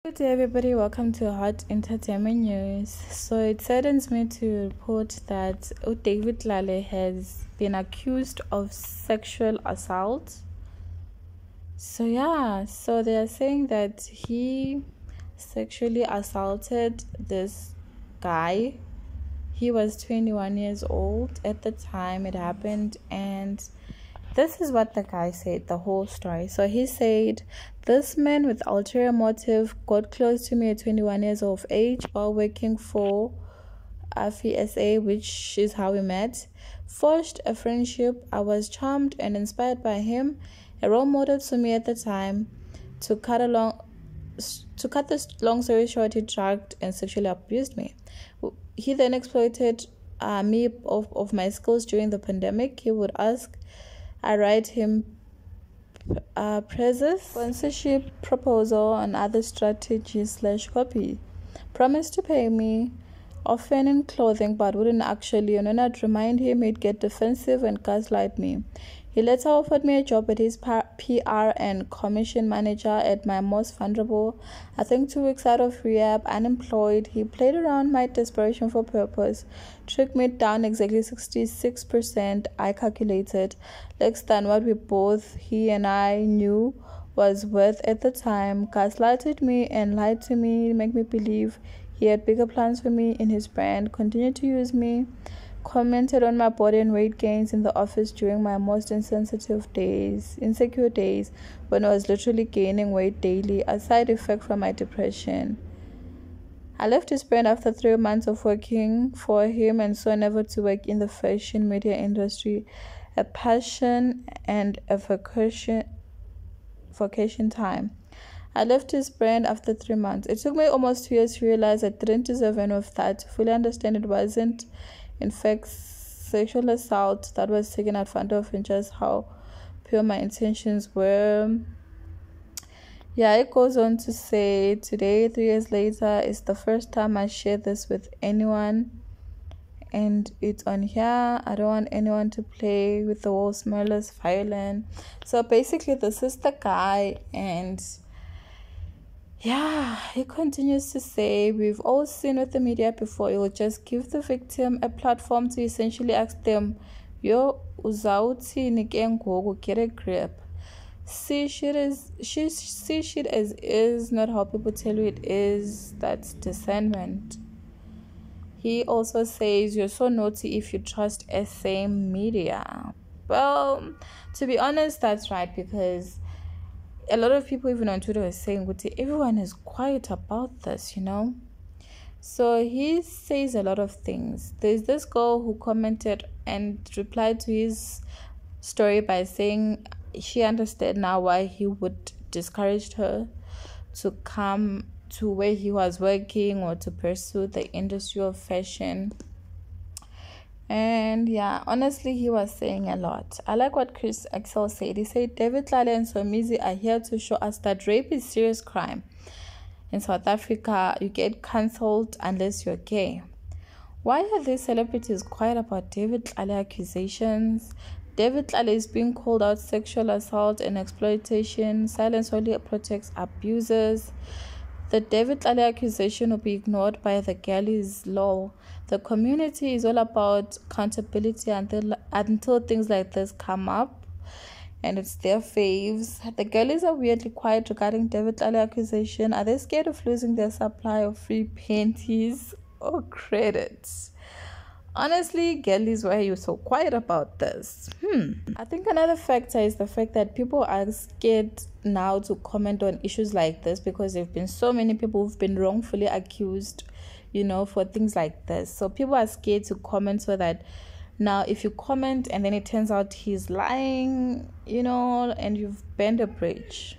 Good day, everybody. Welcome to Hot Entertainment News. So it saddens me to report that David Tlale has been accused of sexual assault. So they are saying that he sexually assaulted this guy. He was 21 years old at the time it happened, and this is what the guy said, the whole story. So he said, this man with ulterior motive got close to me at 21 years of age while working for FESA, which is how we met. Forged a friendship. I was charmed and inspired by him, a role model to me at the time. To cut this long story short, he drugged and sexually abused me. He then exploited me of my skills during the pandemic. He would ask I write him praises, sponsorship proposal, and other strategies / copy. Promised to pay me, often in clothing, but wouldn't actually. And when I'd remind him, he'd get defensive and gaslight me. He later offered me a job at his PR and commission manager at my most vulnerable. I think 2 weeks out of rehab, unemployed. He played around my desperation for purpose. Took me down exactly 66%, I calculated. Less than what we both, he and I, knew was worth at the time. Gaslighted me and lied to me, make me believe he had bigger plans for me in his brand. Continued to use me. Commented on my body and weight gains in the office during my most insecure days, when I was literally gaining weight daily, a side effect from my depression. I left his brand after 3 months of working for him and so never to work in the fashion media industry, a passion and a vacation time. I left his brand after 3 months. It took me almost 2 years to realize I didn't deserve any of that, to fully understand it wasn't in fact sexual assault that was taken advantage of, and just how pure my intentions were. It goes on to say, today, 3 years later, is the first time I share this with anyone, and it's on here. I don't want anyone to play with the whole smell violent. So basically, this is the guy, and he continues to say, we've all seen with the media before, it will just give the victim a platform to essentially ask them, yo, uzawuthini ke ngoku, get a grip. See shit as is, not how people tell you it is. That's discernment. He also says, you're so naughty if you trust SA media. Well, to be honest, that's right, because a lot of people even on Twitter are saying, everyone is quiet about this, So he says a lot of things. There's this girl who commented and replied to his story by saying she understood now why he would discourage her to come to where he was working or to pursue the industry of fashion. And honestly, he was saying a lot. I like what Chris Axel said. He said, David Tlale and Somizi are here to show us that rape is serious crime. In South Africa, you get cancelled unless you're gay. Why are these celebrities quiet about David Tlale accusations? David Tlale is being called out sexual assault and exploitation. Silence only protects abusers. The David Tlale accusation will be ignored by the girlies law. The community is all about accountability until things like this come up, and it's their faves. The girlies are weirdly quiet regarding David Tlale accusation. Are they scared of losing their supply of free panties or credits? Honestly, girlies, why are you so quiet about this? I think another factor is the fact that people are scared now to comment on issues like this, because there have been so many people who've been wrongfully accused, for things like this. So people are scared to comment, so that now if you comment and then it turns out he's lying, and you've burned a bridge,